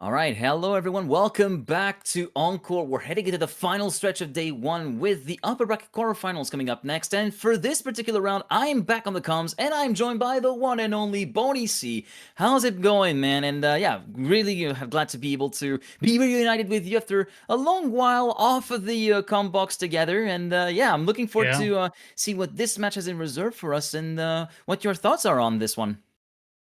All right, hello everyone. Welcome back to Encore. We're heading into the final stretch of day one with the upper bracket quarterfinals coming up next. And for this particular round, I'm back on the comms and I'm joined by the one and only Boney C. How's it going, man? And yeah, really glad to be able to be reunited with you after a long while off of the comm box together. And yeah, I'm looking forward Yeah. to see what this match has in reserve for us and what your thoughts are on this one.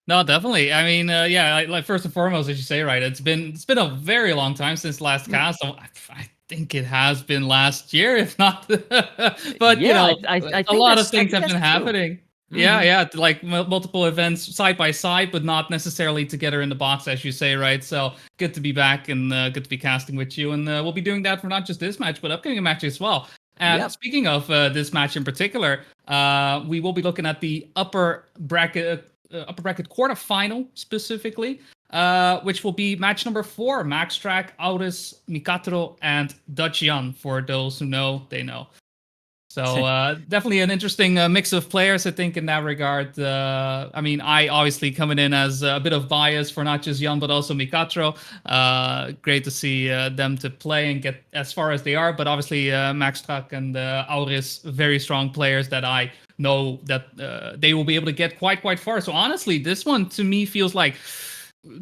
No, definitely. I mean, yeah, like first and foremost, as you say, right? It's been a very long time since last cast. So I think it has been last year, if not. But Yeah, I a think lot of that's things have been true. happening. Yeah, Mm-hmm. yeah, like multiple events side by side, but not necessarily together in the box, as you say, right? So good to be back and good to be casting with you, and we'll be doing that for not just this match, but upcoming matches as well. And Yep. speaking of this match in particular, we will be looking at the upper bracket quarterfinal specifically, which will be match number 4: Maxtrak, Auris, MiQuatro, and Dutch Jan. For those who know, they know. So definitely an interesting mix of players, I think, in that regard. I mean, I obviously coming in as a bit of bias for not just Jan, but also MiQuatro. Great to see them to play and get as far as they are. But obviously, Maxtrak and Auris, very strong players that I know that they will be able to get quite far. So honestly, this one to me feels like,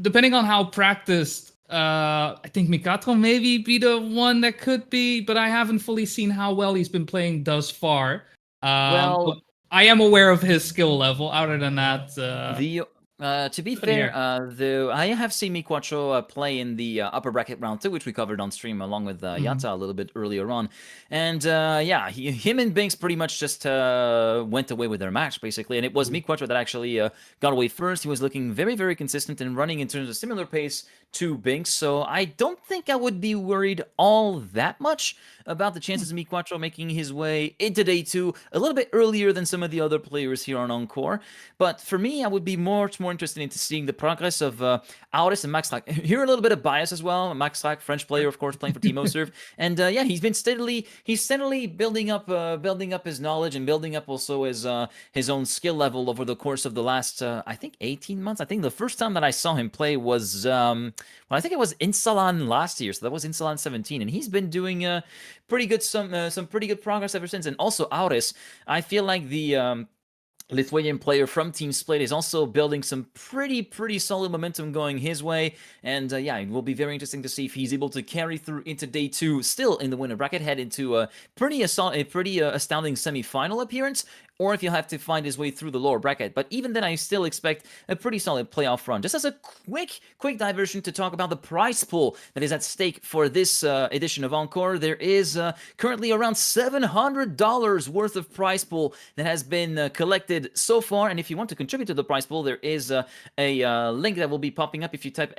depending on how practiced, I think MiQuatro maybe be the one that could be, but I haven't fully seen how well he's been playing thus far. But Well, I am aware of his skill level. Other than that, the to be up in the fair, air. the I have seen MiQuatro play in the upper bracket round 2, which we covered on stream along with Mhm. Yata a little bit earlier on, and yeah, him and Binks pretty much just went away with their match basically, and it was MiQuatro that actually got away first. He was looking very consistent and running in terms of similar pace to Binks, so I don't think I would be worried all that much about the chances of MiQuatro making his way into day 2 a little bit earlier than some of the other players here on Encore. But for me, I would be much more interested into seeing the progress of Auris and Maxtrak. Here a little bit of bias as well. Maxtrak, French player, of course, playing for TMWT, and yeah, he's steadily building up his knowledge and building up also his own skill level over the course of the last I think 18 months. I think the first time that I saw him play was well, I think it was Insalan last year, so that was Insalan 17, and he's been doing pretty good some pretty good progress ever since. And also Auris, I feel like the Lithuanian player from Team Split is also building some pretty solid momentum going his way, and yeah, it will be very interesting to see if he's able to carry through into day 2, still in the winner bracket, head into a pretty astounding semi-final appearance, or if he'll have to find his way through the lower bracket. But even then, I still expect a pretty solid playoff run. Just as a quick diversion to talk about the prize pool that is at stake for this edition of Encore, there is currently around $700 worth of prize pool that has been collected so far. And if you want to contribute to the prize pool, there is a link that will be popping up if you type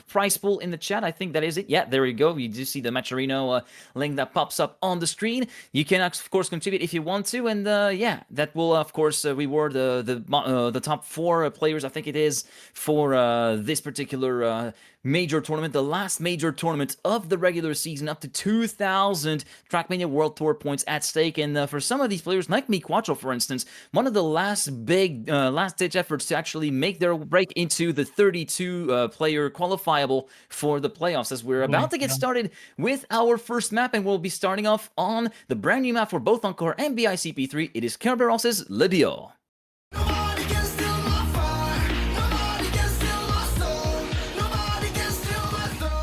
!prize pool in the chat. I think that is it. Yeah, there you go. You do see the Matcherino link that pops up on the screen. You can, of course, contribute if you want to. And yeah, that will, of course, reward the top 4 players, I think it is, for this particular major tournament, the last major tournament of the regular season, up to 2,000 Trackmania World Tour points at stake. And for some of these players, like MiQuatro, for instance, one of the last big, last-ditch efforts to actually make their break into the 32 player qualifiable for the playoffs, as we're about Totally, to get yeah. started with our first map, and we'll be starting off on the brand new map for both Encore and BICP3. It is Kerberos' Libio. Nobody can steal my fire. Nobody can steal my soul. Nobody can steal my soul.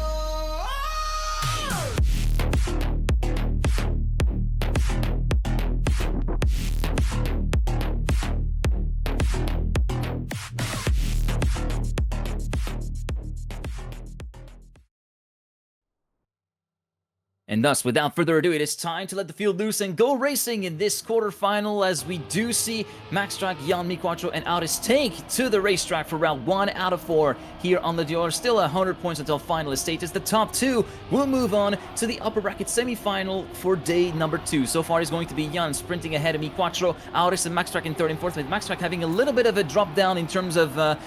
And thus, without further ado, it is time to let the field loose and go racing in this quarterfinal, as we do see Maxtrak, Jan, MiQuatro, and Auris take to the racetrack for round 1 out of 4 here on the Dior. Still 100 points until finalist status. The top 2 will move on to the upper bracket semi-final for day number 2. So far, it's going to be Jan sprinting ahead of MiQuatro, Auris and Maxtrak in 3rd and 4th, with Maxtrak having a little bit of a drop down in terms of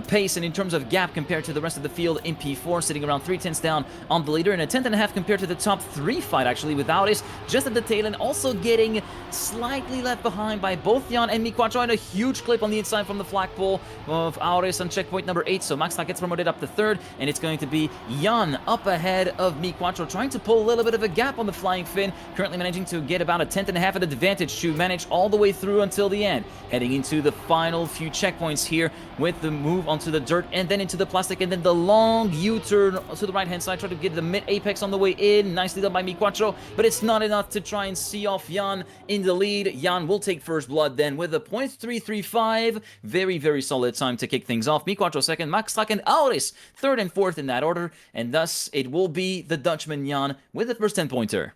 pace and in terms of gap compared to the rest of the field in P4, sitting around 3 tenths down on the leader, and a tenth and a half compared to the top 3 fight actually with Auris just at the tail end, also getting slightly left behind by both Jan and MiQuatro, and a huge clip on the inside from the flagpole of Auris on checkpoint number 8. So Maxtrak gets promoted up to 3rd, and it's going to be Jan up ahead of MiQuatro, trying to pull a little bit of a gap on the flying fin, currently managing to get about a 10th.5 of advantage to manage all the way through until the end. Heading into the final few checkpoints here with the move onto the dirt and then into the plastic, and then the long U-turn to the right hand side, try to get the mid-apex on the way in, nicely done by MiQuatro, but it's not enough to try and see off Jan in the lead. Jan will take first blood then with a .335, very solid time to kick things off. MiQuatro second, Maxtrak and Auris third and fourth in that order, and thus it will be the Dutchman Jan with the first 10-pointer.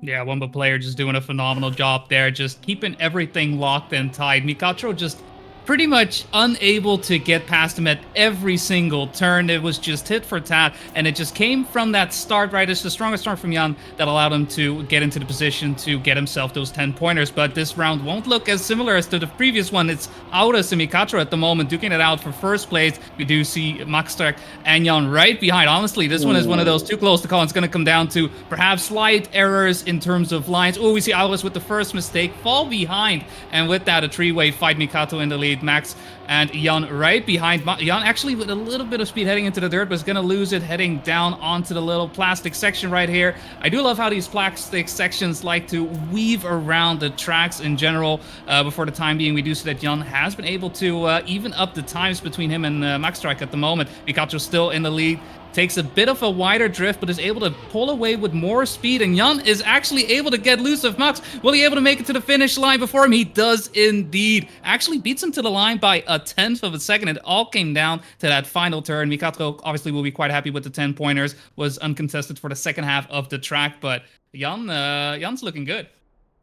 Yeah, Wumba player just doing a phenomenal job there, just keeping everything locked and tied. MiQuatro just pretty much unable to get past him at every single turn. It was just tit for tat, and it just came from that start, right? It's the strongest start from Jan that allowed him to get into the position to get himself those 10-pointers. But this round won't look as similar as to the previous one. It's Auris and MiQuatro at the moment duking it out for first place. We do see Maxtrak and Jan right behind. Honestly, this one is one of those too close to call. It's going to come down to perhaps slight errors in terms of lines. Oh, we see Auris with the first mistake fall behind, and with that, a three-way fight. MiQuatro in the lead, Max and Jan right behind. Jan actually with a little bit of speed heading into the dirt, but is going to lose it heading down onto the little plastic section right here. I do love how these plastic sections like to weave around the tracks in general. Before the time being, we do see that Jan has been able to even up the times between him and Maxtrak at the moment. MiQuatro still in the lead. Takes a bit of a wider drift, but is able to pull away with more speed, and Jan is actually able to get loose of Max. Will he able to make it to the finish line before him? He does indeed. Actually beats him to the line by a 1/10 of a second. It all came down to that final turn. MiQuatro obviously will be quite happy with the 10-pointers. Was uncontested for the second half of the track, but Jan's looking good.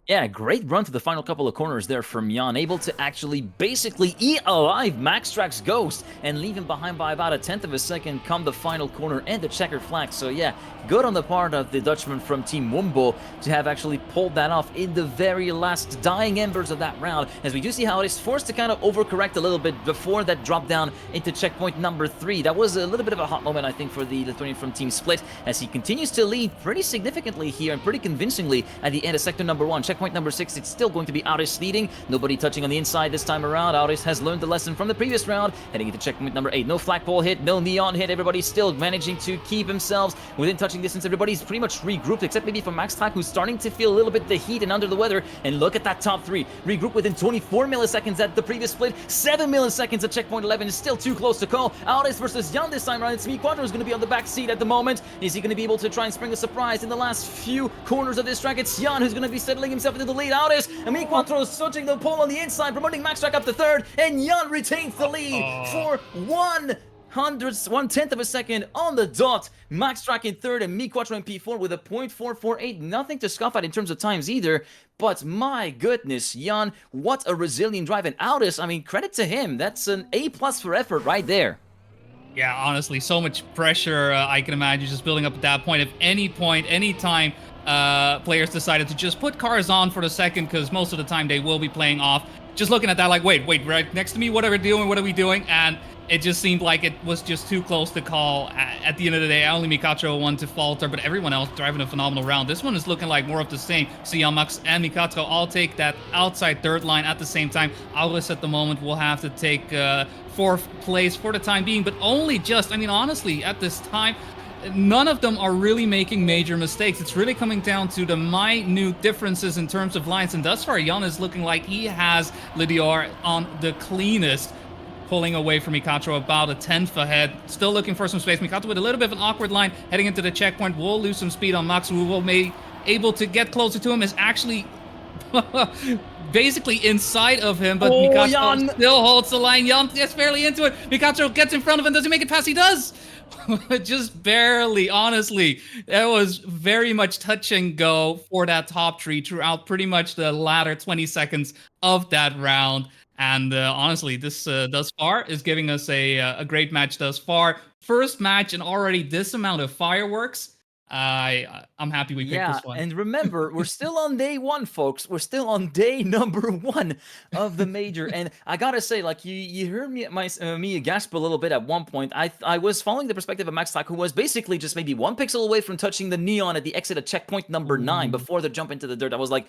Yeah, great run to the final couple of corners there from Jan, able to actually basically eat alive Maxtrak's Ghost and leave him behind by about a 1/10 of a second come the final corner and the checkered flag. So yeah, good on the part of the Dutchman from Team Wumbo to have actually pulled that off in the very last dying embers of that round, as we do see how it is forced to kind of overcorrect a little bit before that drop down into checkpoint number 3. That was a little bit of a hot moment, I think, for the Lithuanian from Team Split, as he continues to lead pretty significantly here and pretty convincingly at the end of sector number 1. Checkpoint number 6, it's still going to be Auris leading. Nobody touching on the inside this time around. Auris has learned the lesson from the previous round. Heading into checkpoint number 8. No flagpole hit, no neon hit. Everybody's still managing to keep themselves within touching distance. Everybody's pretty much regrouped, except maybe for Maxtrak, who's starting to feel a little bit the heat and under the weather. And look at that top 3. Regroup within 24 milliseconds at the previous split. 7 milliseconds at checkpoint 11 is still too close to call. Auris versus Jan this time around. It's MiQuatro is going to be on the back seat at the moment. Is he going to be able to try and spring a surprise in the last few corners of this track? It's Jan who's going to be settling himself into the lead. Auris and MiQuatro is switching the pole on the inside, promoting Maxtrak up to 3rd, and Jan retains the lead for 1/10 of a second on the dot. Maxtrak in 3rd and MiQuatro in P4 with a .448. Nothing to scoff at in terms of times either, but my goodness, Jan, what a resilient drive. And Auris, I mean, credit to him. That's an A+ for effort right there. Yeah, honestly, so much pressure I can imagine just building up at that point. If any point, any time players decided to just put cars on for the second, because most of the time they will be playing off, just looking at that like, wait, right next to me, what are we doing? And it just seemed like it was just too close to call. At the end of the day, only MiQuatro won to falter, but everyone else driving a phenomenal round. This one is looking like more of the same. See how Max and MiQuatro all take that outside third line at the same time. Auris at the moment will have to take 4th place for the time being, but only just, I mean, honestly, at this time, none of them are really making major mistakes. It's really coming down to the minute differences in terms of lines, and thus far, Jan is looking like he has Lydior on the cleanest, pulling away from MiQuatro about a 1/10 ahead. Still looking for some space. MiQuatro with a little bit of an awkward line heading into the checkpoint. Will lose some speed on Max, who will be able to get closer to him, is actually basically inside of him, but MiQuatro still holds the line. Jan gets barely into it. MiQuatro gets in front of him. Does he make it past? He does! Just barely, honestly. That was very much touch and go for that top 3 throughout pretty much the latter 20 seconds of that round. And honestly, this thus far is giving us a great match thus far. First match and already this amount of fireworks. I'm happy we picked Yeah, this one. and remember, we're still on day one, folks. We're still on day number one of the major, and I gotta say, like you heard me gasp a little bit at one point. I was following the perspective of Maxtrak, who was basically just maybe one pixel away from touching the neon at the exit at checkpoint number 9 Ooh, before the jump into the dirt. I was like,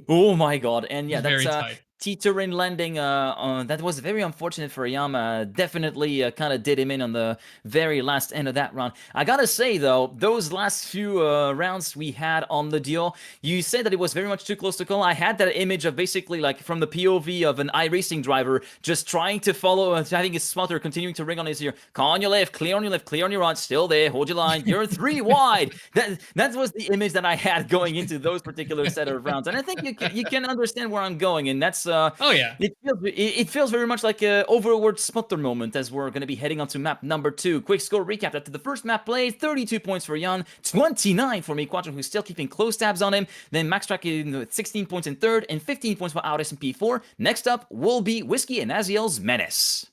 oh my god, and yeah, that's very tight. teetering landing. That was very unfortunate for Yama. Definitely kind of did him in on the very last end of that round. I gotta say though, those last few rounds we had on the deal, you said that it was very much too close to call. I had that image of basically like from the POV of an iRacing driver just trying to follow, having his spotter continuing to ring on his ear. Call on your left, clear on your left, clear on your right, still there, hold your line, you're 3 wide. That was the image that I had going into those particular set of rounds, and I think you can understand where I'm going, and that's Oh yeah. it feels very much like a overword spotter moment as we're going to be heading on to map number 2. Quick score recap after the first map played: 32 points for Jan, 29 for MiQuatro, who's still keeping close tabs on him. Then Maxtrak in 16 points in third, and 15 points for Auris in P4. Next up will be Whiskey and Aziel's Menace.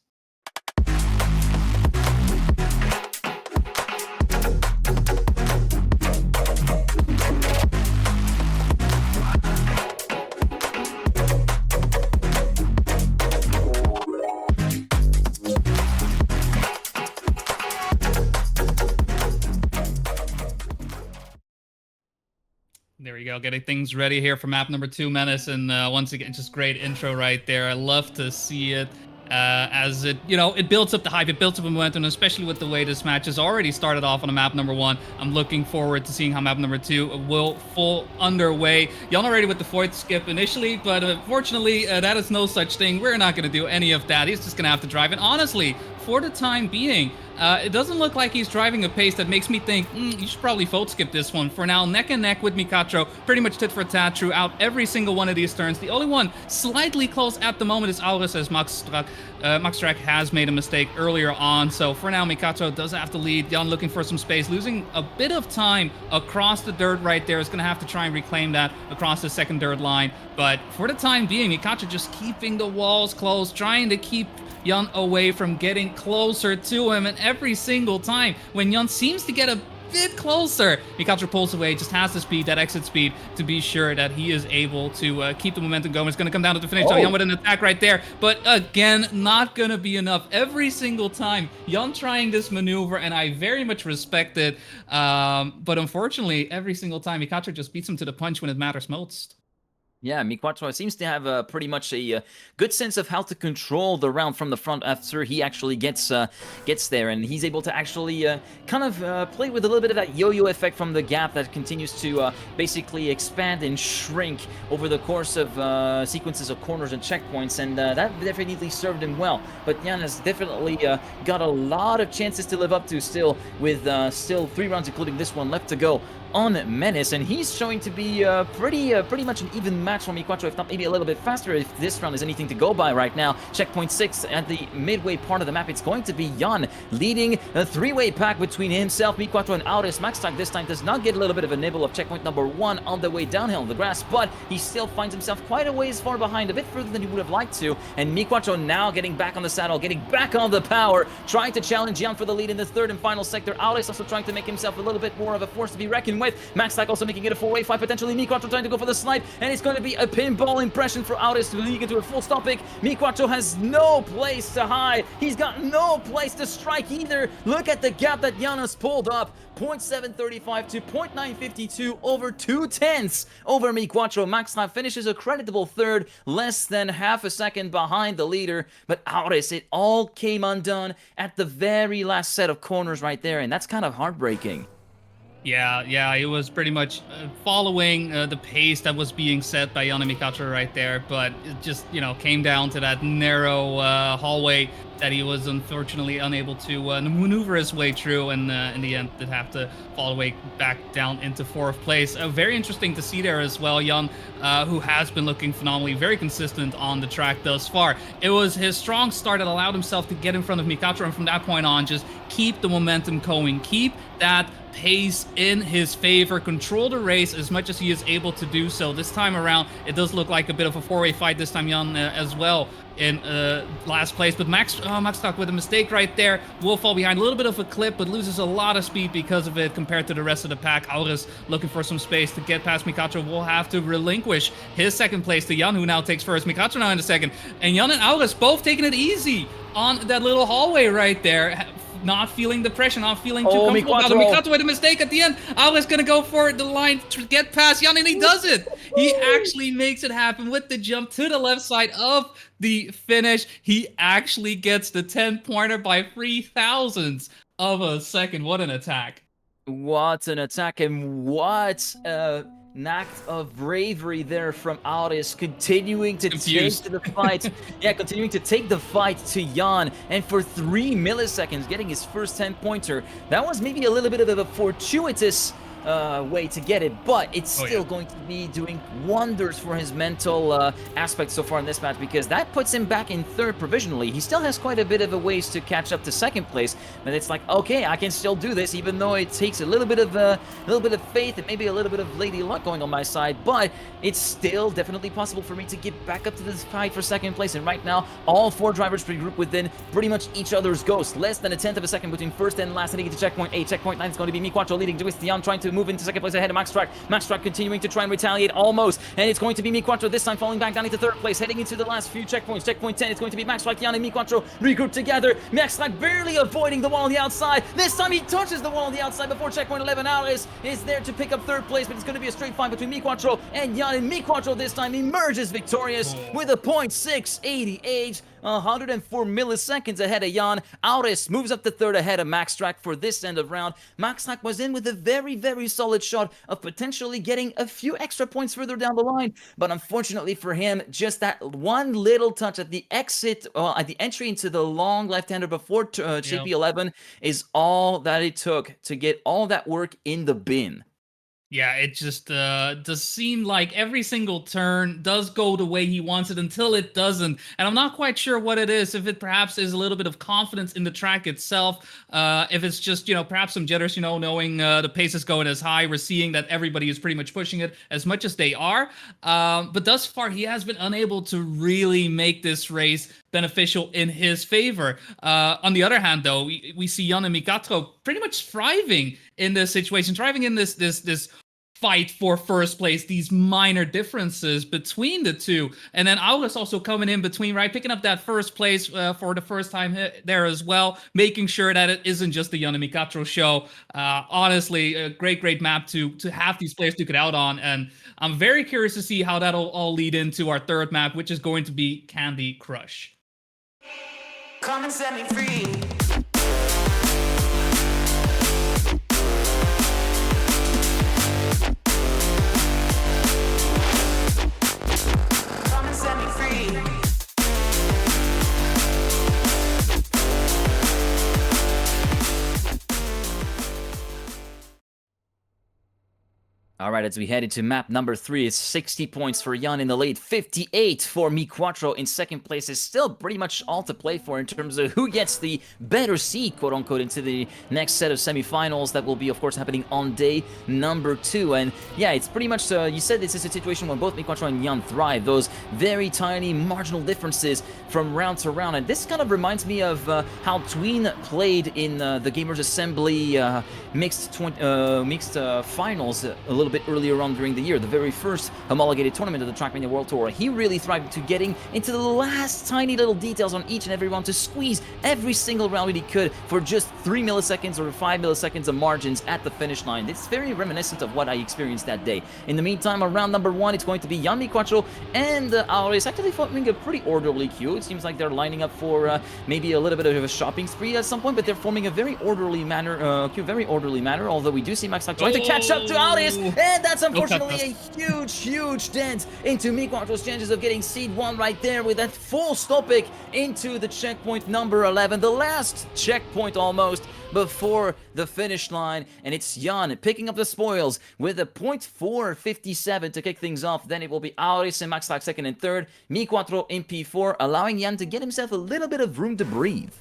There we go, getting things ready here for map number 2, Menace, and once again, just great intro right there. I love to see it as it, it builds up the hype, it builds up the momentum, especially with the way this match has already started off on a map number 1. I'm looking forward to seeing how map number 2 will full underway. Jan already with the fourth skip initially, but unfortunately, that is no such thing. We're not going to do any of that. He's just going to have to drive, and honestly, for the time being, it doesn't look like he's driving a pace that makes me think, you should probably vote skip this one. For now, neck and neck with MiQuatro, pretty much tit for tat throughout every single one of these turns. The only one slightly close at the moment is Auris, as Maxtrak has made a mistake earlier on. So for now, MiQuatro does have to lead. Jan looking for some space, losing a bit of time across the dirt right there. Is going to have to try and reclaim that across the second dirt line. But for the time being, MiQuatro just keeping the walls closed, trying to keep Jan away from getting closer to him, and every single time when Jan seems to get a bit closer, MiQuatro pulls away, just has the speed, that exit speed, to be sure that he is able to keep the momentum going. It's going to come down to the finish. So Jan with an attack right there, but again, not going to be enough. Every single time, Jan trying this maneuver, and I very much respect it, but unfortunately, every single time, MiQuatro just beats him to the punch when it matters most. Yeah, MiQuatro seems to have pretty much a good sense of how to control the round from the front after he actually gets there, and he's able to actually kind of play with a little bit of that yo-yo effect from the gap that continues to basically expand and shrink over the course of sequences of corners and checkpoints, and that definitely served him well. But Jan has definitely got a lot of chances to live up to still, with still 3 rounds, including this one, left to go on Menace, and he's showing to be pretty much an even match for MiQuatro, if not maybe a little bit faster, if this round is anything to go by right now. Checkpoint 6 at the midway part of the map. It's going to be Jan leading a 3-way pack between himself, MiQuatro, and Auris. Maxtrak this time does not get a little bit of a nibble of checkpoint number 1 on the way downhill in the grass, but he still finds himself quite a ways far behind, a bit further than he would have liked to, and MiQuatro now getting back on the saddle, getting back on the power, trying to challenge Jan for the lead in the third and final sector. Auris also trying to make himself a little bit more of a force to be reckoned with. Maxtrak also making it a 4-way fight, potentially MiQuatro trying to go for the snipe, and it's going to be a pinball impression for Auris to lead into a full stop pick. MiQuatro has no place to hide. He's got no place to strike either. Look at the gap that Jan has pulled up. 0.735 to 0.952, over 2/10 over MiQuatro. Maxtrak finishes a creditable third, less than half a second behind the leader. But Auris, it all came undone at the very last set of corners right there, and that's kind of heartbreaking. Yeah, it was pretty much following the pace that was being set by Jan and MiQuatro right there, but it just, came down to that narrow hallway that he was unfortunately unable to maneuver his way through, and in the end did have to fall away back down into 4th place. Very interesting to see there as well, Jan, who has been looking phenomenally, very consistent on the track thus far. It was his strong start that allowed himself to get in front of MiQuatro, and from that point on, just keep the momentum going, keep that pace in his favor, control the race as much as he is able to do so. This time around, it does look like a bit of a 4-way fight this time, Jan, as well. in last place. But Maxtrak with a mistake right there will fall behind. A little bit of a clip, but loses a lot of speed because of it compared to the rest of the pack. Auris looking for some space to get past MiQuatro. Will have to relinquish his second place to Jan, who now takes first. MiQuatro now in the second. And Jan and Auris both taking it easy on that little hallway right there. Not feeling the pressure, not feeling too comfortable about it. MiQuatro with a mistake at the end. Auris gonna go for the line to get past Jan, and he does it. He actually makes it happen with the jump to the left side of the finish. He actually gets the 10-pointer by 0.003 of a second. What an attack. What an attack, and what an act of bravery there from Auris, continuing to take the fight. Yeah, continuing to take the fight to Jan, and for 3 milliseconds getting his first 10-pointer. That was maybe a little bit of a fortuitous way to get it, but it's still going to be doing wonders for his mental aspect so far in this match, because that puts him back in third provisionally. He still has quite a bit of a ways to catch up to second place, but it's like, okay, I can still do this, even though it takes a little bit of faith and maybe a little bit of lady luck going on my side, but it's still definitely possible for me to get back up to this fight for second place. And right now, all 4 drivers regroup within pretty much each other's ghost. Less than a tenth of a second between first and last, and to get to checkpoint 8. Checkpoint 9 is going to be MiQuatro leading Twist Jan, trying to move into second place ahead of Maxtrak. Maxtrak continuing to try and retaliate almost, and it's going to be MiQuatro this time falling back down into third place, heading into the last few checkpoints. Checkpoint 10, it's going to be Maxtrak, Jan, and MiQuatro regroup together. Maxtrak barely avoiding the wall on the outside. This time he touches the wall on the outside before checkpoint 11. Auris is there to pick up third place, but it's going to be a straight fight between MiQuatro and Jan, and MiQuatro this time emerges victorious with a 0.688. 104 milliseconds ahead of Jan. Auris moves up to third ahead of Maxtrak for this end of round. Maxtrak was in with a very, very solid shot of potentially getting a few extra points further down the line, but unfortunately for him, just that one little touch at the exit, at the entry into the long left-hander before JP11 is all that it took to get all that work in the bin. Yeah, it just does seem like every single turn does go the way he wants it until it doesn't. And I'm not quite sure what it is, if it perhaps is a little bit of confidence in the track itself, if it's just, perhaps some jitters, knowing the pace is going as high. We're seeing that everybody is pretty much pushing it as much as they are. But thus far, he has been unable to really make this race beneficial in his favor. On the other hand, though, we see Jan and MiQuatro pretty much thriving in this situation, thriving in this fight for first place, these minor differences between the two. And then Auris also coming in between, right? Picking up that first place for the first time there as well, making sure that it isn't just the Jan and MiQuatro show. Honestly, a great map to have these players duke it out on. And I'm very curious to see how that'll all lead into our third map, which is going to be Candy Crush. Come and set me free. Come and set me free. All right, as we head into map number 3, it's 60 points for Jan in the lead, 58 for MiQuatro in second place. Is still pretty much all to play for in terms of who gets the better seed, quote-unquote, into the next set of semifinals that will be, of course, happening on day number 2. And yeah, it's pretty much, you said this is a situation where both MiQuatro and Jan thrive, those very tiny marginal differences from round to round. And this kind of reminds me of how Tween played in the Gamers Assembly mixed finals a little bit earlier on during the year, the very first homologated tournament of the Trackmania World Tour. He really thrived to getting into the last tiny little details on each and every round to squeeze every single round that he could for just 3 milliseconds or 5 milliseconds of margins at the finish line. It's very reminiscent of what I experienced that day. In the meantime, on round number 1, it's going to be Jan, MiQuatro, and Auris actually forming a pretty orderly queue. It seems like they're lining up for maybe a little bit of a shopping spree at some point, but they're forming a very orderly manner, although we do see Maxtrak trying to catch up to Auris. And that's unfortunately a huge dent into MiQuatro's chances of getting seed 1 right there with that full stopping into the checkpoint number 11, the last checkpoint almost before the finish line. And it's Jan picking up the spoils with a 0.457 to kick things off. Then it will be Auris and Maxtrak second and third, MiQuatro in P4, allowing Jan to get himself a little bit of room to breathe.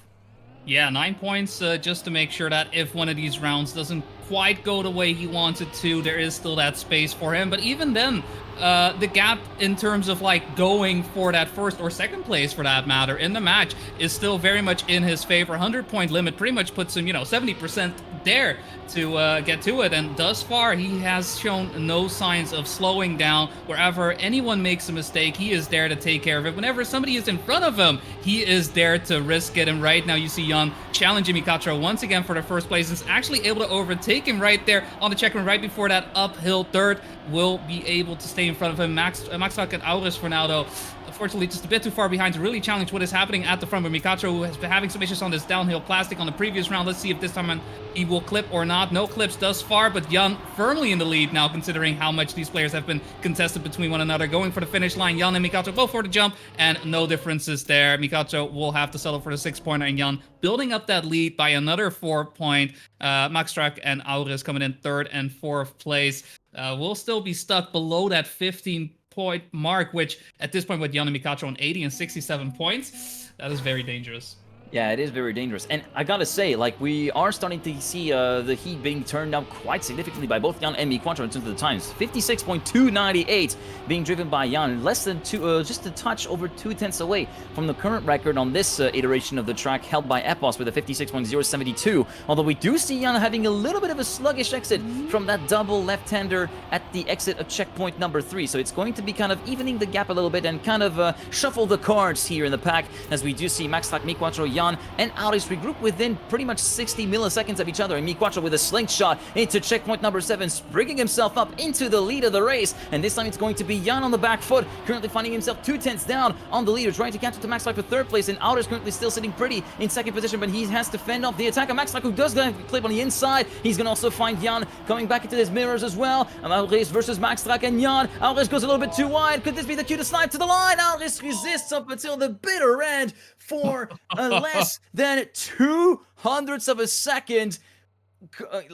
Yeah, 9 points just to make sure that if one of these rounds doesn't quite go the way he wanted to. There is still that space for him, but even then, the gap in terms of like going for that first or second place for that matter in the match is still very much in his favor. 100-point limit pretty much puts him, 70% there to get to it, and thus far he has shown no signs of slowing down. Wherever anyone makes a mistake, he is there to take care of it. Whenever somebody is in front of him, he is there to risk it, and right now you see Jan challenging MiQuatro once again for the first place, is actually able to overtake him right there on the checkpoint right before that uphill third. Will be able to stay in front of him. Maxtrak and Auris for now, though, unfortunately just a bit too far behind to really challenge what is happening at the front. But MiQuatro, who has been having some issues on this downhill plastic on the previous round, let's see if this time he will clip or not. No clips thus far, but Jan firmly in the lead now, considering how much these players have been contested between one another. Going for the finish line, Jan and MiQuatro both for the jump, and no differences there. MiQuatro will have to settle for the 6-pointer, and Jan building up that lead by another 4-point. Maxtrak and Auris coming in 3rd and 4th place. Will still be stuck below that 15-point mark, which at this point with Jan and MiQuatro on 80 and 67 points, that is very dangerous. Yeah, it is very dangerous. And I gotta say, like, we are starting to see the heat being turned down quite significantly by both Jan and MiQuatro in terms of the times. 56.298 being driven by Jan, less than just a touch over 2/10 away from the current record on this iteration of the track, held by Epos with a 56.072. Although we do see Jan having a little bit of a sluggish exit from that double left-hander at the exit of checkpoint number 3. So it's going to be kind of evening the gap a little bit and kind of shuffle the cards here in the pack, as we do see Maxtrak, MiQuatro, Jan, and Auris regroup within pretty much 60 milliseconds of each other, and MiQuatro with a slingshot into checkpoint number 7, springing himself up into the lead of the race, and this time it's going to be Jan on the back foot, currently finding himself 2/10 down on the leader, trying to catch up to Maxtrak for 3rd place, and Auris currently still sitting pretty in 2nd position, but he has to fend off the attack of Maxtrak, who does go clip on the inside. He's going to also find Jan coming back into his mirrors as well. Auris versus Maxtrak and Jan. Auris goes a little bit too wide. Could this be the cue to slide to the line? Auris resists up until the bitter end for less than 2/100ths of a second.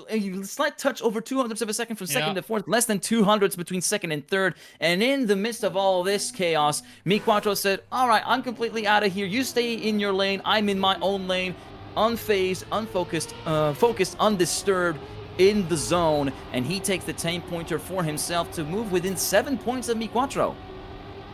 A slight touch over 2/100ths of a second from 2nd to 4th, less than 2/100ths between 2nd and 3rd. And in the midst of all this chaos, MiQuatro said, all right, I'm completely out of here. You stay in your lane. I'm in my own lane. Unfazed, unfocused, focused, undisturbed, in the zone. And he takes the 10-pointer for himself to move within 7 points of MiQuatro.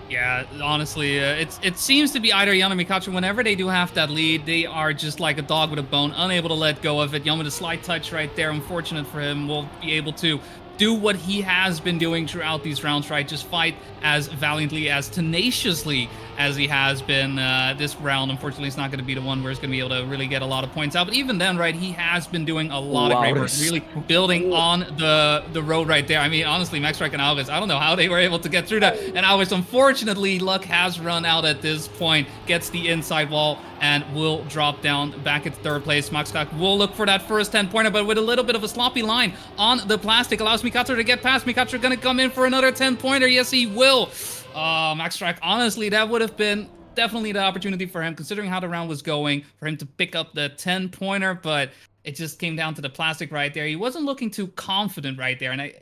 Yeah, honestly, it seems to be either Jan or MiQuatro. Whenever they do have that lead, they are just like a dog with a bone, unable to let go of it. Jan with a slight touch right there. Unfortunate for him, will be able to do what he has been doing throughout these rounds, right? Just fight as valiantly, as tenaciously as he has been this round. Unfortunately, it's not going to be the one where he's going to be able to really get a lot of points out. But even then, right, he has been doing a lot of great work, really building on the road right there. I mean, honestly, Maxtrak and Auris, I don't know how they were able to get through that. And Auris, unfortunately, luck has run out at this point, gets the inside wall and will drop down back at 3rd place. Maxtrak will look for that first 10-pointer, but with a little bit of a sloppy line on the plastic, allows MiQuatro to get past. MiQuatro going to come in for another 10-pointer. Yes, he will. Maxtrak, honestly, that would have been definitely the opportunity for him, considering how the round was going, for him to pick up the 10-pointer, but it just came down to the plastic right there. He wasn't looking too confident right there, and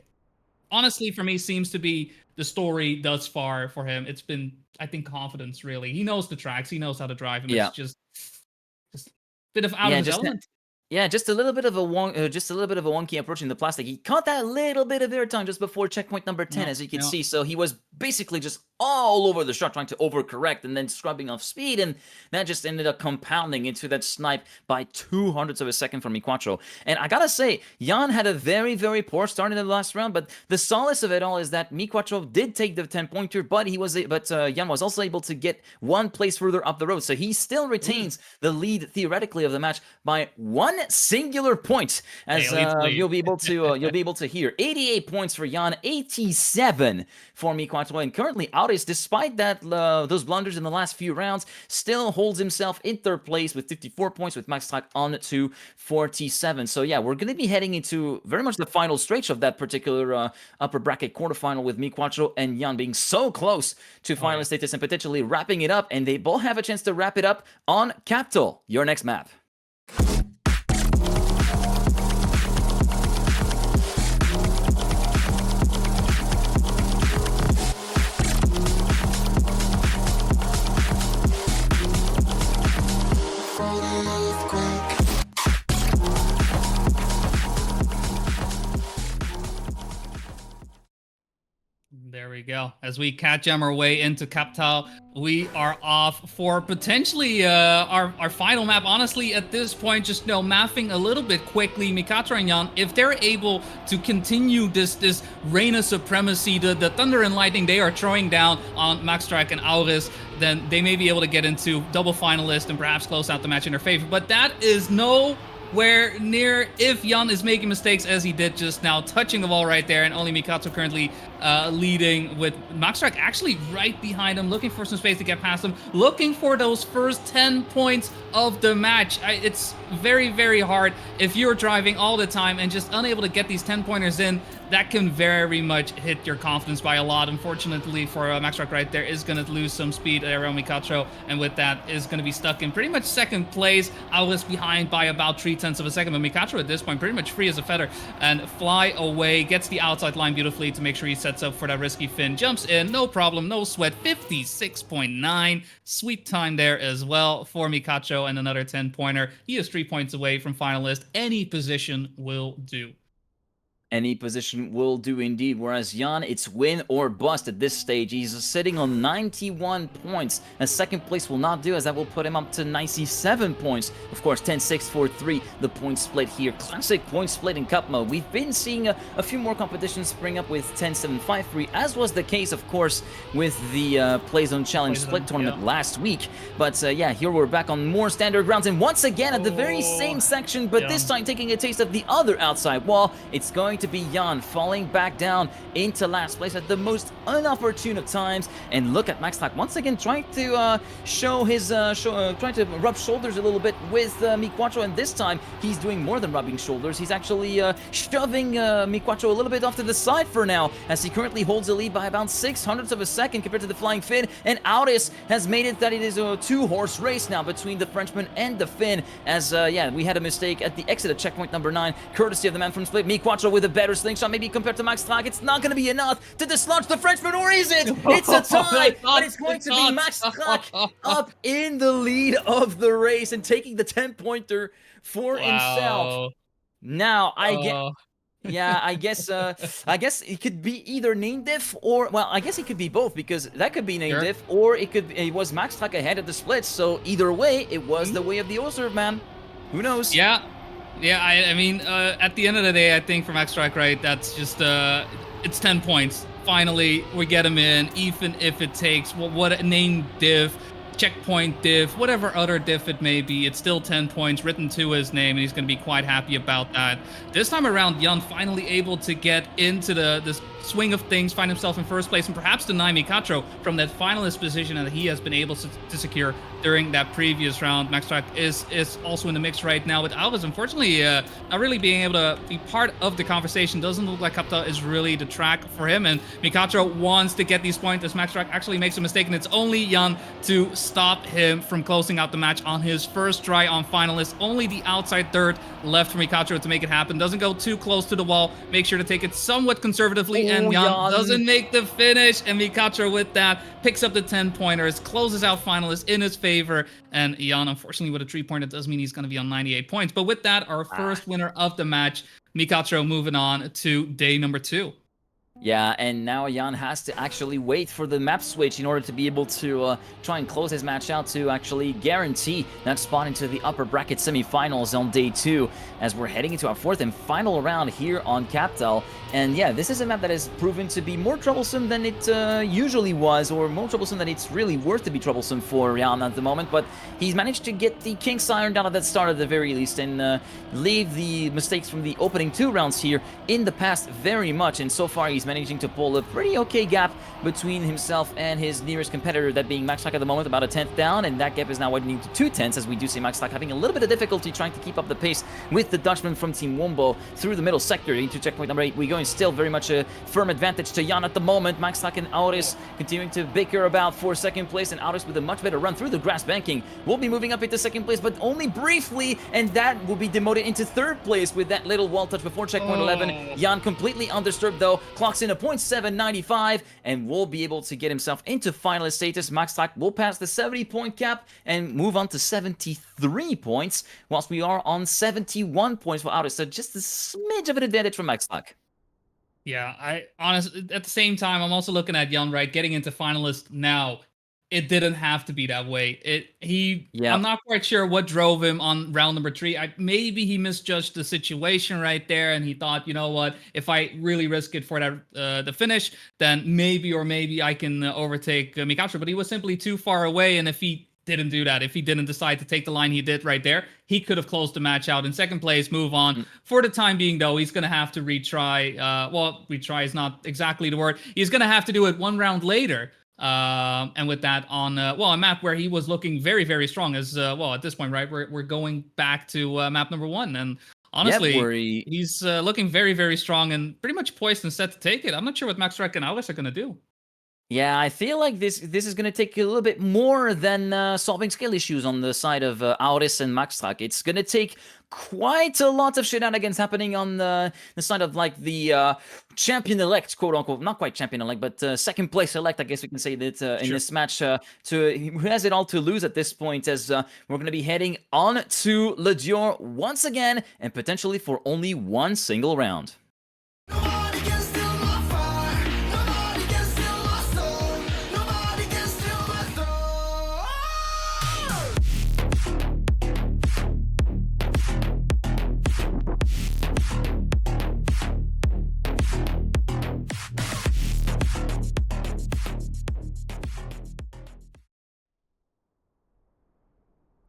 honestly, for me, seems to be the story thus far for him. It's been, I think, confidence, really. He knows the tracks. He knows how to drive him. Yeah. It's just a bit of out of his element. Yeah, just a little bit of a wonky approach in the plastic. He caught that little bit of airtime just before checkpoint number 10, as you can see. So he was basically just all over the shot, trying to overcorrect and then scrubbing off speed, and that just ended up compounding into that snipe by 2/100ths of a second from MiQuatro. And I gotta say, Jan had a very, very poor start in the last round, but the solace of it all is that MiQuatro did take the 10-pointer, but Jan was also able to get 1 place further up the road, so he still retains the lead theoretically of the match by 1 singular point, as you'll be able to hear. 88 points for Jan, 87 for MiQuatro, and currently Auris, despite that those blunders in the last few rounds, still holds himself in 3rd place with 54 points, with Maxtrak on to 47. So yeah, we're going to be heading into very much the final stretch of that particular upper bracket quarterfinal, with MiQuatro and Jan being so close to final status and potentially wrapping it up, and they both have a chance to wrap it up on Capital, your next map. we go. As we cat jam our way into Capital, we are off for potentially our final map. Honestly, at this point, just mathing a little bit quickly, MiQuatro and Jan, if they're able to continue this reign of supremacy, the thunder and lightning they are throwing down on Maxtrak and Auris, then they may be able to get into double finalist and perhaps close out the match in their favor. But that is nowhere near if Jan is making mistakes as he did just now, touching the ball right there, and only MiQuatro currently leading, with Maxtrak actually right behind him, looking for some space to get past him, looking for those first 10 points of the match. It's very, very hard if you're driving all the time and just unable to get these 10 pointers in. That can very much hit your confidence by a lot. Unfortunately for Maxtrak right there, is going to lose some speed around MiQuatro, and with that is going to be stuck in pretty much second place. Auris behind by about 0.3 of a second, but MiQuatro at this point pretty much free as a feather and fly away, gets the outside line beautifully to make sure he sets up for that risky fin, jumps in, no problem, no sweat, 56.9, sweet time there as well for MiQuatro, and another 10-pointer. He is 3 points away from finalist. Any position will do. Any position will do indeed, whereas Jan, it's win or bust at this stage. He's sitting on 91 points. A second place will not do, as that will put him up to 97 points. Of course, 10-6-4-3, the point split here. Classic point split in cup mode. We've been seeing a few more competitions spring up with 10-7-5-3, as was the case, of course, with the Playzone Challenge split tournament last week. But yeah, here we're back on more standard rounds, and once again at the very same section, but this time taking a taste of the other outside wall. It's going to be Jan falling back down into last place at the most inopportune of times. And look at Maxtrak once again trying to show his trying to rub shoulders a little bit with MiQuatro, and this time he's doing more than rubbing shoulders. He's actually shoving MiQuatro a little bit off to the side for now, as he currently holds a lead by about 0.06 of a second compared to the Flying Finn. And Auris has made it that it is a two-horse race now between the Frenchman and the Finn, as yeah, we had a mistake at the exit of checkpoint number 9, courtesy of the man from Split. MiQuatro with a better slingshot, maybe compared to Maxtrak. It's not going to be enough to dislodge the Frenchman, or is it? It's a tie, but it's going to be Maxtrak up in the lead of the race and taking the 10-pointer for himself. Now, yeah, I guess it could be either name diff or, well, I guess it could be both, because that could be name diff, or it was Maxtrak ahead of the splits. So either way, it was the way of the Oserve, man. Who knows? Yeah, I mean, at the end of the day, I think for Maxtrak, right, that's just, it's 10 points. Finally, we get him in, even if it takes, well, what a name diff, checkpoint diff, whatever other diff it may be, it's still 10 points written to his name, and he's going to be quite happy about that. This time around, Jan finally able to get into the swing of things, find himself in first place, and perhaps deny MiQuatro from that finalist position that he has been able to secure during that previous round. Maxtrak is also in the mix right now, but Auris, unfortunately, not really being able to be part of the conversation. Doesn't look like Capital is really the track for him, and MiQuatro wants to get these points as Maxtrak actually makes a mistake, and it's only Jan to stop him from closing out the match on his first try on finalist. Only the outside third left for MiQuatro to make it happen. Doesn't go too close to the wall, make sure to take it somewhat conservatively, and Jan doesn't make the finish, and MiQuatro with that picks up the 10 pointers, closes out finalist in his favor, and Jan, unfortunately, with a 3-pointer, does mean he's going to be on 98 points. But with that, our first winner of the match, MiQuatro, moving on to day number 2. Yeah, and now Jan has to actually wait for the map switch in order to be able to try and close his match out to actually guarantee that spot into the upper bracket semifinals on day 2, as we're heading into our 4th and final round here on Capital. And yeah, this is a map that has proven to be more troublesome than it usually was, or more troublesome than it's really worth to be troublesome for Jan at the moment, but he's managed to get the kinks ironed out at that start at the very least, and leave the mistakes from the opening 2 rounds here in the past very much, and so far he's managing to pull a pretty okay gap between himself and his nearest competitor, that being Maxtrak at the moment, about a 10th down, and that gap is now widening to 2 tenths, as we do see Maxtrak having a little bit of difficulty trying to keep up the pace with the Dutchman from Team Wombo through the middle sector into checkpoint number 8. We're going still very much a firm advantage to Jan at the moment. Maxtrak and Auris continuing to bicker about for second place, and Auris with a much better run through the grass banking will be moving up into second place, but only briefly, and that will be demoted into third place with that little wall touch before checkpoint 11. Jan completely undisturbed though, clocks in a 0.795, and will be able to get himself into finalist status. Maxtrak will pass the 70-point cap and move on to 73 points, whilst we are on 71 points for Auris, so just a smidge of an advantage for Maxtrak. Yeah, I honestly at the same time I'm also looking at Jan, right, getting into finalist now. It didn't have to be that way. Yeah. I'm not quite sure what drove him on round number 3. Maybe he misjudged the situation right there and he thought, you know what, if I really risk it for that the finish, then maybe I can overtake MiQuatro, but he was simply too far away, and if he didn't do that, if he didn't decide to take the line he did right there, he could have closed the match out in second place, move on. Mm. For the time being, though, he's going to have to retry. Well, retry is not exactly the word. He's going to have to do it one round later. And with that on, a map where he was looking very, very strong as, at this point, right, we're going back to map number 1. And honestly, he's looking very, very strong and pretty much poised and set to take it. I'm not sure what Maxtrak and Auris are going to do. Yeah, I feel like this is going to take a little bit more than solving skill issues on the side of Auris and Maxtrak. It's going to take quite a lot of shenanigans happening on the side of like the champion-elect, quote-unquote. Not quite champion-elect, but second-place elect, I guess we can say that in this match. Who has it all to lose at this point, as we're going to be heading on to Le Dior once again, and potentially for only one single round. Nobody can steal my fire. Nobody can steal my soul. Nobody can steal my soul.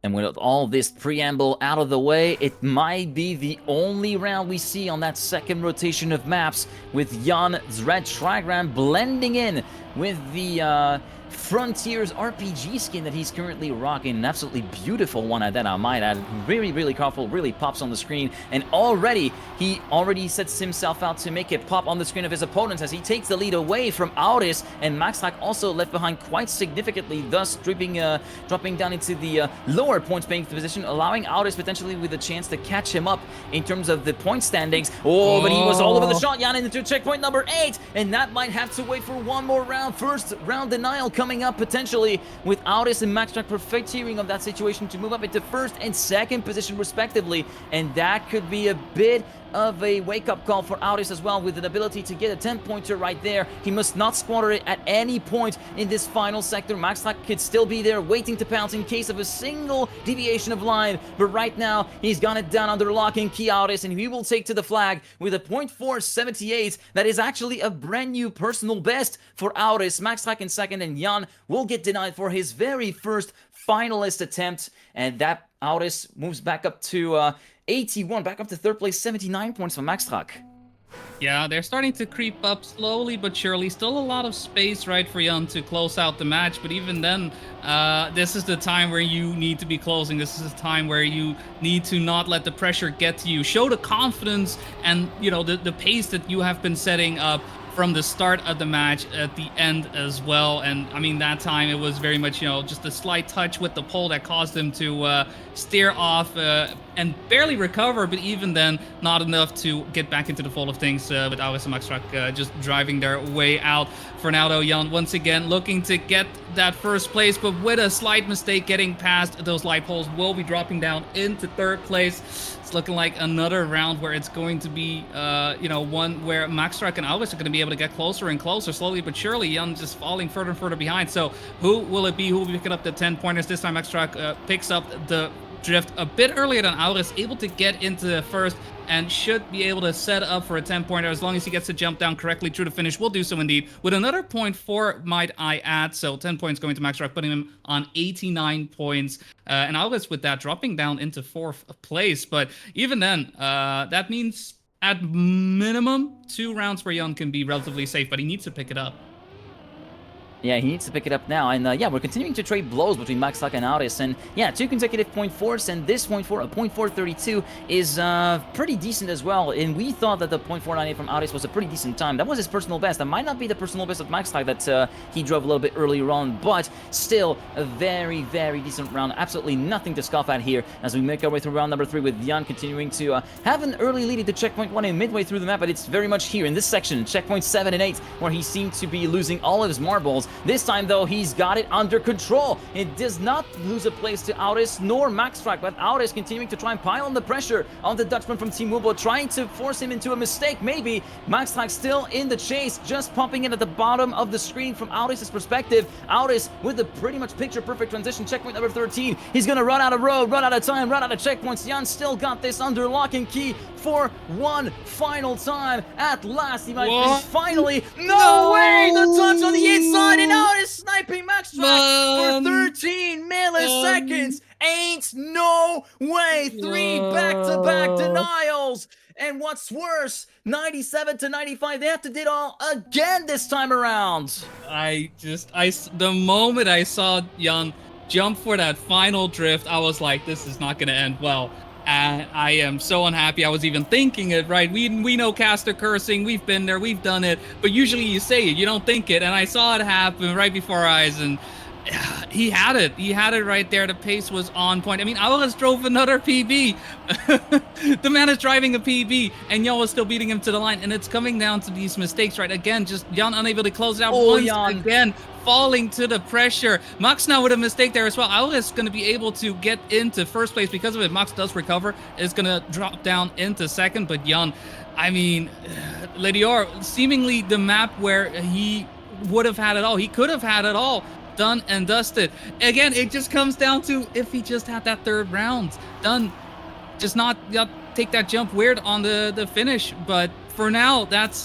And with all this preamble out of the way, it might be the only round we see on that second rotation of maps, with Jan's red trigram blending in with the Frontiers RPG skin that he's currently rocking. An absolutely beautiful one at that, I might add. Really, really colorful, really pops on the screen. And he already sets himself out to make it pop on the screen of his opponents as he takes the lead away from Auris, and Maxtrak also left behind quite significantly, thus dropping down into the lower points paying position, allowing Auris potentially with a chance to catch him up in terms of the point standings. Oh, but he was all over the shot, Jan, into checkpoint number 8, and that might have to wait for one more round. First round denial coming up potentially, with Auris and Maxtrak profiteering of that situation to move up into first and second position respectively, and that could be a bit of a wake-up call for Auris as well, with an ability to get a 10-pointer right there. He must not squander it at any point in this final sector. Maxtrak could still be there waiting to pounce in case of a single deviation of line, but right now he's got it down under lock and key, Auris, and he will take to the flag with a .478. That is actually a brand new personal best for Auris. Maxtrak in second, and Jan will get denied for his very first finalist attempt, and that Auris moves back up to 81, back up to third place, 79 points for Maxtrak. Yeah, they're starting to creep up slowly but surely. Still a lot of space, right, for Jan to close out the match. But even then, this is the time where you need to be closing. This is the time where you need to not let the pressure get to you. Show the confidence and, you know, the pace that you have been setting up from the start of the match at the end as well. And I mean, that time it was very much, you know, just a slight touch with the pole that caused him to steer off and barely recover, but even then not enough to get back into the fold of things with Auris and Maxtrak just driving their way out. For now though, Jan once again looking to get that first place, but with a slight mistake getting past those light poles, will be dropping down into third place. It's looking like another round where it's going to be, you know, one where Maxtrak and Auris are going to be able to get closer and closer, slowly but surely. Jan just falling further and further behind. So who will it be? Who will be picking up the 10-pointers? This time Maxtrak picks up the drift a bit earlier than Auris, able to get into the first, and should be able to set up for a 10-pointer as long as he gets to jump down correctly through the finish. Will do so indeed, with another .4, might I add. So 10 points going to Maxtrak, putting him on 89 points. And Auris with that dropping down into fourth place. But even then, that means at minimum 2 rounds where Jan can be relatively safe, but he needs to pick it up. Yeah, he needs to pick it up now, and yeah, we're continuing to trade blows between Maxtrak and Auris, and yeah, 2 consecutive .4s, and this .4, a .432, is pretty decent as well, and we thought that the .498 from Auris was a pretty decent time. That was his personal best. That might not be the personal best of Maxtrak that he drove a little bit earlier on, but still a very, very decent round. Absolutely nothing to scoff at here as we make our way through round number 3, with Jan continuing to have an early lead into checkpoint 1 and midway through the map, but it's very much here in this section, checkpoint 7 and 8, where he seemed to be losing all of his marbles. This time, though, he's got it under control. It does not lose a place to Auris nor Maxtrak, but Auris continuing to try and pile on the pressure on the Dutchman from Team Wubo, trying to force him into a mistake, maybe. Maxtrak still in the chase, just popping in at the bottom of the screen from Auris' perspective. Auris with a pretty much picture-perfect transition, checkpoint number 13. He's gonna run out of road, run out of time, run out of checkpoints. Jan still got this under lock and key for one final time. At last, he might finally. No way! The touch on the inside, and Auris sniping Maxtrak for 13 milliseconds. Ain't no way. 3 back-to-back denials. And what's worse, 97 to 95, they have to do it all again this time around. The moment I saw Jan jump for that final drift, I was like, this is not going to end well. And I am so unhappy. I was even thinking it, right? We know caster cursing. We've been there. We've done it. But usually you say it. You don't think it. And I saw it happen right before our eyes. And he had it. He had it right there. The pace was on point. I mean, Auris drove another PB. The man is driving a PB, and Jan was still beating him to the line. And it's coming down to these mistakes, right? Again, just Jan unable to close it out once again, falling to the pressure. Max now with a mistake there as well. Auris is going to be able to get into first place because of it. Max does recover, is going to drop down into second. But Jan, I mean, Ledior, seemingly the map where he would have had it all. He could have had it all. Done and dusted. Again, it just comes down to if he just had that third round done, just not take that jump weird on the finish. But for now, that's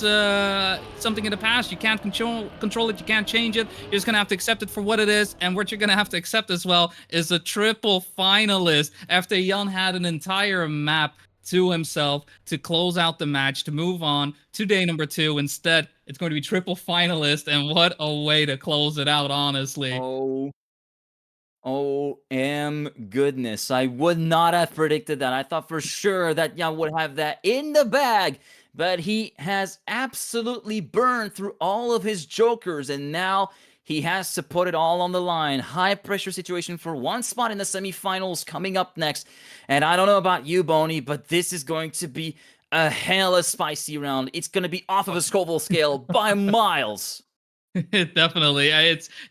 something in the past. You can't control it. You can't change it. You're just gonna have to accept it for what it is. And what you're gonna have to accept as well is a triple finalist after Jan had an entire map to himself to close out the match, to move on to day number 2. Instead, it's going to be triple finalist, and what a way to close it out, honestly. Goodness. I would not have predicted that. I thought for sure that Jan would have that in the bag, but he has absolutely burned through all of his jokers, and now he has to put it all on the line. High pressure situation for one spot in the semifinals coming up next. And I don't know about you, Boney, but this is going to be a hella spicy round. It's going to be off of a Scoville scale by miles. Definitely.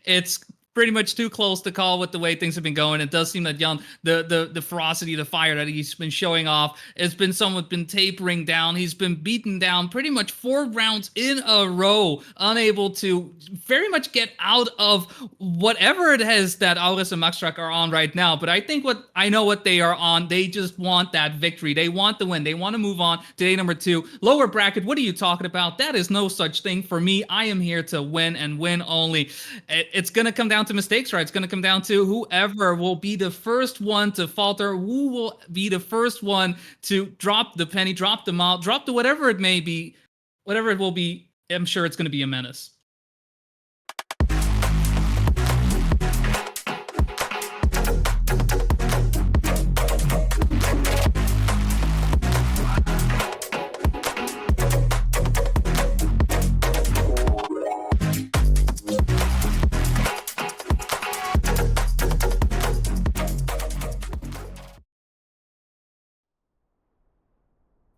It's pretty much too close to call with the way things have been going. It does seem that Jan, the ferocity, the fire that he's been showing off, has been somewhat been tapering down. He's been beaten down pretty much 4 rounds in a row, unable to very much get out of whatever it is that Auris and Maxtrak are on right now. But I know what they are on. They just want that victory. They want the win. They want to move on to day number 2. Lower bracket, what are you talking about? That is no such thing for me. I am here to win and win only. It's going to come down to mistakes, right? It's going to come down to whoever will be the first one to falter, who will be the first one to drop the penny, drop the mount, drop the whatever it may be, whatever it will be. I'm sure it's going to be a menace.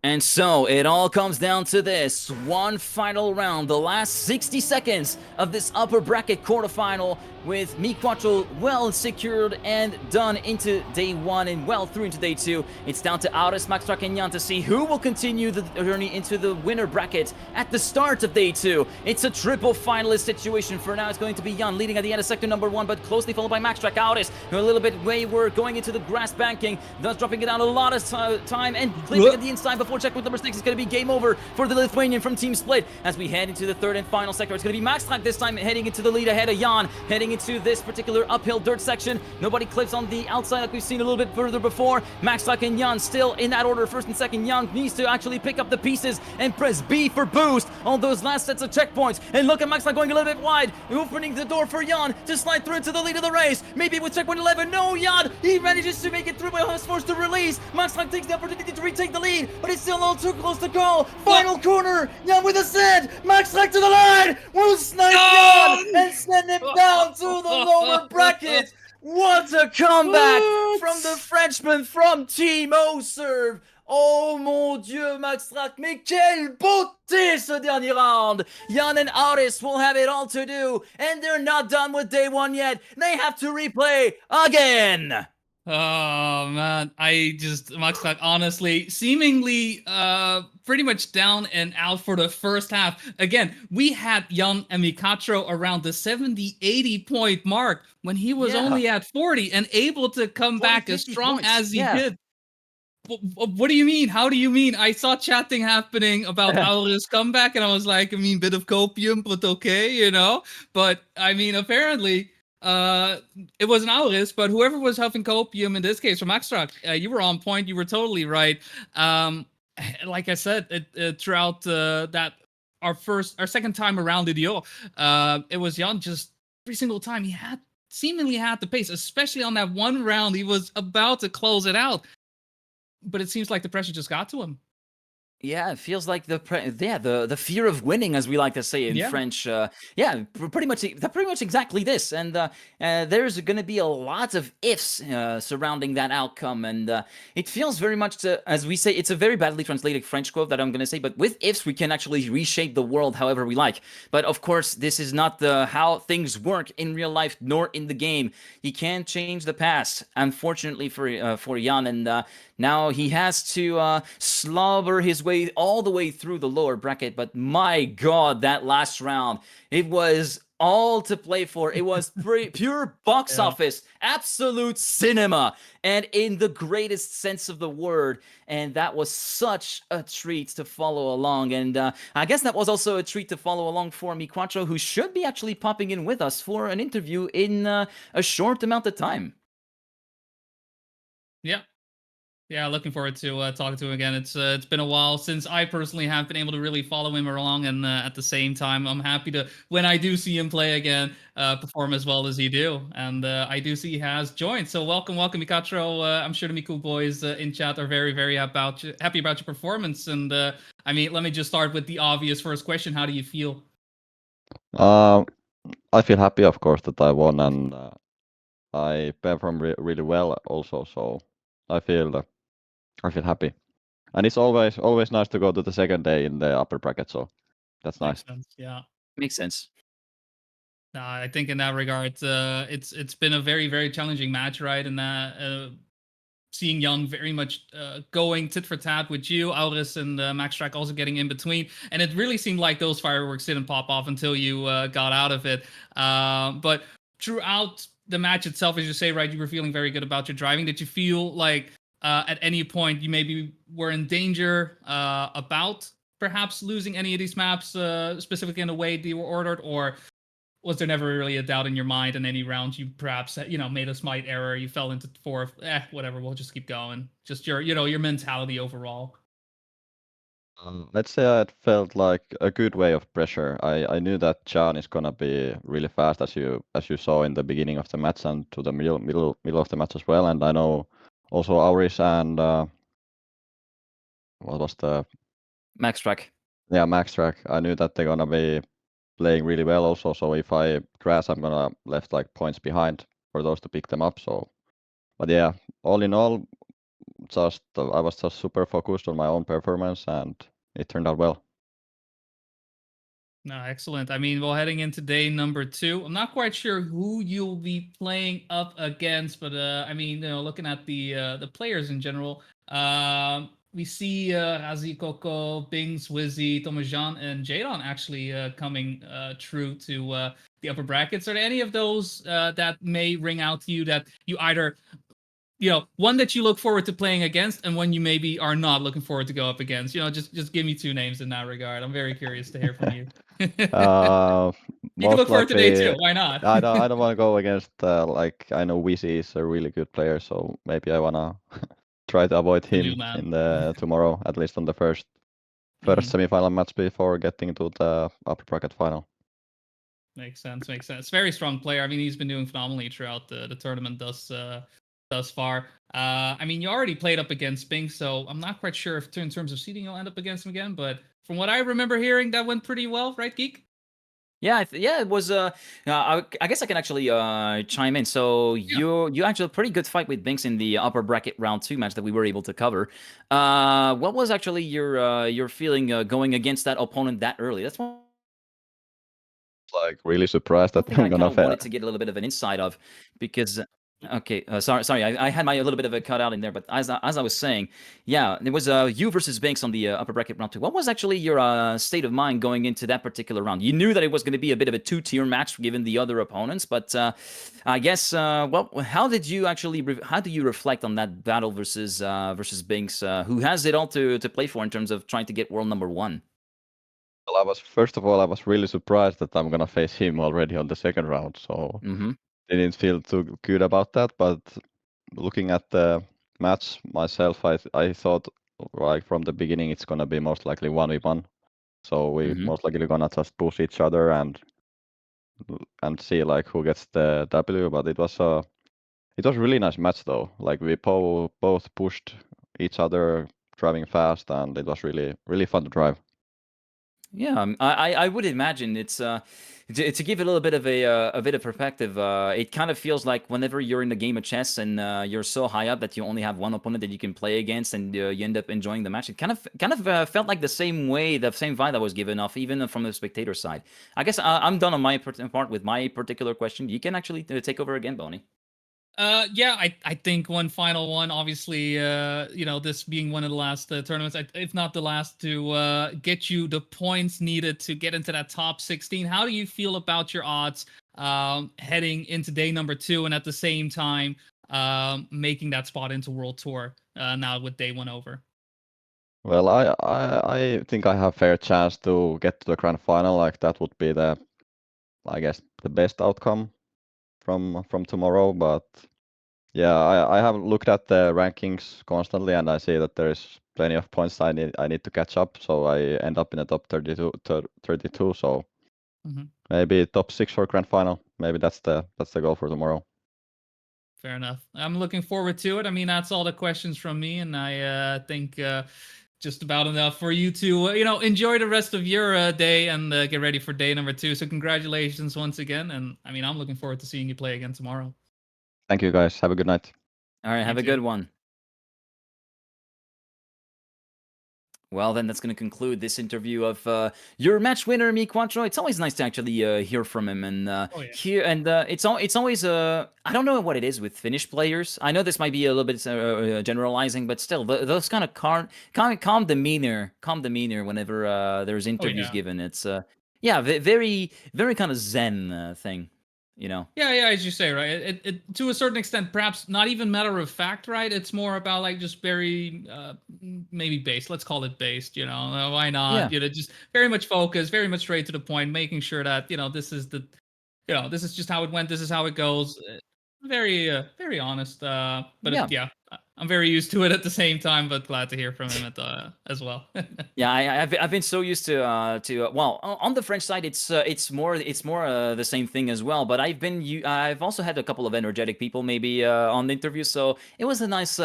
And so it all comes down to this one final round, the last 60 seconds of this upper bracket quarterfinal, with MiQuatro well secured and done into day 1 and well through into day 2. It's down to Auris, Maxtrak, and Jan to see who will continue the journey into the winner bracket at the start of day 2. It's a triple finalist situation. For now, it's going to be Jan leading at the end of sector number 1, but closely followed by Maxtrak. Auris, who a little bit wayward, going into the grass banking, thus dropping it down a lot of time and clipping at the inside before checkpoint number 6. It's going to be game over for the Lithuanian from Team Split. As we head into the third and final sector, it's going to be Maxtrak this time heading into the lead ahead of Jan, heading into this particular uphill dirt section. Nobody clips on the outside like we've seen a little bit further before. Maxtrak and Jan still in that order, first and second. Jan needs to actually pick up the pieces and press B for boost on those last sets of checkpoints. And look at Maxtrak going a little bit wide, opening the door for Jan to slide through into the lead of the race. Maybe with checkpoint 11. No, Jan, he manages to make it through, but was forced to release. Maxtrak takes the opportunity to retake the lead, but it's still a little too close to call. Final corner, Jan with a send. Maxtrak to the line. Will snipe Jan and send him down to the lower bracket. What a comeback from the Frenchman from Team O-Serve. Oh mon Dieu, Maxtrak, mais quelle beauté ce dernier round! Jan and Auris will have it all to do, and they're not done with day one yet. They have to replay again! Oh man, Maxtrak honestly seemingly pretty much down and out for the first half. Again, we had Jan and MiQuatro around the 70-80 point mark when he was Yeah, only at 40 and able to come 40, back as 50 strong points. as he Yeah. did. What do you mean? How do you mean? I saw chatting happening about Auris' comeback, and I was like, I mean, bit of copium, but okay, you know. But I mean, apparently, it wasn't Auris, but whoever was huffing copium in this case from Maxtrak, you were on point. You were totally right. Like I said, throughout that our second time around the duel, it was Jan just every single time he had seemingly had the pace, especially on that one round. He was about to close it out, but it seems like the pressure just got to him. Yeah, it feels like the fear of winning, as we like to say in Yeah. French. Pretty much exactly this. And there's going to be a lot of ifs surrounding that outcome, and it feels very much as we say. It's a very badly translated French quote that I'm going to say, but with ifs we can actually reshape the world however we like. But of course, this is not how things work in real life nor in the game. You can't change the past, unfortunately for Jan, and now he has to slobber his way all the way through the lower bracket. But my God, that last round, it was all to play for. It was pure box office, absolute cinema, and in the greatest sense of the word. And that was such a treat to follow along. And I guess that was also a treat to follow along for MiQuatro, who should be actually popping in with us for an interview in a short amount of time. Yeah. Yeah, looking forward to talking to him again. It's been a while since I personally have been able to really follow him along, and at the same time, I'm happy to when I do see him play again, perform as well as he do. And I do see he has joined. So welcome, MiQuatro. I'm sure the Miku boys in chat are very happy about your performance. And I mean, let me just start with the obvious first question: how do you feel? I feel happy, of course, that I won, and I performed really well also. So I feel happy, and it's always nice to go to the second day in the upper bracket. So that's nice. Makes sense. Yeah. Makes sense. I think in that regard, it's been a very challenging match, right? And seeing Jan very much going tit for tat with you, Auris and Maxtrak also getting in between, and it really seemed like those fireworks didn't pop off until you got out of it. But throughout the match itself, as you say, right, you were feeling very good about your driving. Did you feel like at any point you maybe were in danger about perhaps losing any of these maps, specifically in the way they were ordered, or was there never really a doubt in your mind in any round you perhaps made a slight error, you fell into fourth, whatever, we'll just keep going, just your mentality overall? Let's say I felt like a good way of pressure. I knew that Chan is gonna be really fast, as you saw in the beginning of the match and to the middle of the match as well. And I know also Auris and what was the Maxtrak. Maxtrak. I knew that they're gonna be playing really well also. So if I crash, I'm gonna left like points behind for those to pick them up. So, but yeah, all in all, just I was just super focused on my own performance, and it turned out well. No, excellent. I mean, well, heading into day number 2, I'm not quite sure who you'll be playing up against, but I mean, looking at the players in general, we see Razi, Coco, Bings, Wizzy, Tomajan, and Jadon actually coming true to the upper brackets. Are there any of those that may ring out to you that you either one that you look forward to playing against, and one you maybe are not looking forward to go up against? Just give me 2 names in that regard. I'm very curious to hear from you. You can Most look forward to day likely, 2. Why not? I don't want to go against like I know Wizzy is a really good player, so maybe I wanna try to avoid The new him man. in the tomorrow, at least on the first Mhm. semifinal match before getting to the upper bracket final. Makes sense. Very strong player. I mean, he's been doing phenomenally throughout the tournament thus far. I mean, you already played up against Bing, so I'm not quite sure if in terms of seeding you'll end up against him again. But from what I remember hearing, that went pretty well, right, Geek? Yeah, yeah, it was. I guess I can actually chime in. So Yeah. you actually a pretty good fight with Binks in the upper bracket round 2 match that we were able to cover. What was actually your feeling going against that opponent that early? That's one Like really surprised that thing I'm I kind gonna of fail. wanted to get a little bit of an insight of, because okay, sorry, I had my a little bit of a cutout in there, but as I was saying, yeah, it was you versus Banks on the upper bracket round 2. What was actually your state of mind going into that particular round? You knew that it was going to be a bit of a two-tier match given the other opponents, but I guess well, how did you actually how do you reflect on that battle versus Banks, who has it all to play for in terms of trying to get world number 1? Well, first of all, I was really surprised that I'm gonna face him already on the second round, so Mm-hmm. didn't feel too good about that. But looking at the match myself, I thought like from the beginning it's gonna be most likely 1v1. So we Mm-hmm. most likely gonna just push each other and see like who gets the W. But it was a really nice match though. Like we both pushed each other, driving fast, and it was really fun to drive. Yeah, I would imagine it's to give it a little bit of a bit of perspective. It kind of feels like whenever you're in a game of chess and you're so high up that you only have one opponent that you can play against, and you end up enjoying the match. It kind of felt like the same way, the same vibe that was given off, even from the spectator side. I guess I'm done on my part with my particular question. You can actually take over again, Boney. Yeah, I think one final one. Obviously, this being one of the last tournaments, if not the last, to get you the points needed to get into that top 16. How do you feel about your odds heading into day number 2, and at the same time making that spot into World Tour now with day 1 over? Well, I think I have fair chance to get to the grand final. Like that would be I guess the best outcome from tomorrow. But yeah, I have looked at the rankings constantly, and I see that there is plenty of points I need to catch up. So I end up in the top 32. So Mhm. maybe top 6 for grand final. Maybe that's the goal for tomorrow. Fair enough. I'm looking forward to it. I mean, that's all the questions from me, and I think just about enough for you to enjoy the rest of your day and get ready for day number 2. So congratulations once again, and I mean, I'm looking forward to seeing you play again tomorrow. Thank you guys. Have a good night. All right, You have a too. good one. Well, then that's going to conclude this interview of your match winner, MiQuatro. It's always nice to actually hear from him and Oh yeah. hear. And it's always I don't know what it is with Finnish players. I know this might be a little bit generalizing, but still, those kind of calm demeanor, whenever there's Oh interviews yeah. given. It's yeah, very very kind of zen thing, you know. Yeah, as you say, right? It to a certain extent, perhaps not even matter of fact, right? It's more about like just very maybe based. Let's call it based. Why Yeah, not? Just very much focused, very much straight to the point, making sure that this is this is just how it went. This is how it goes. Very honest. yeah. Yeah, I'm very used to it at the same time, but glad to hear from him as well. Yeah, I've been so used to well, on the French side it's more the same thing as well, but I've also had a couple of energetic people maybe on the interview, so it was a nice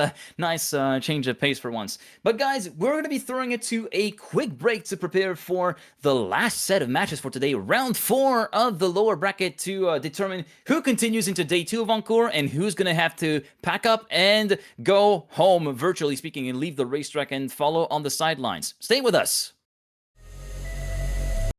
change of pace for once. But guys, we're going to be throwing it to a quick break to prepare for the last set of matches for today, round 4 of the lower bracket, to determine who continues into day 2 of Encore and who's going to have to pack up and go home, virtually speaking, and leave the racetrack and follow on the sidelines. Stay with us.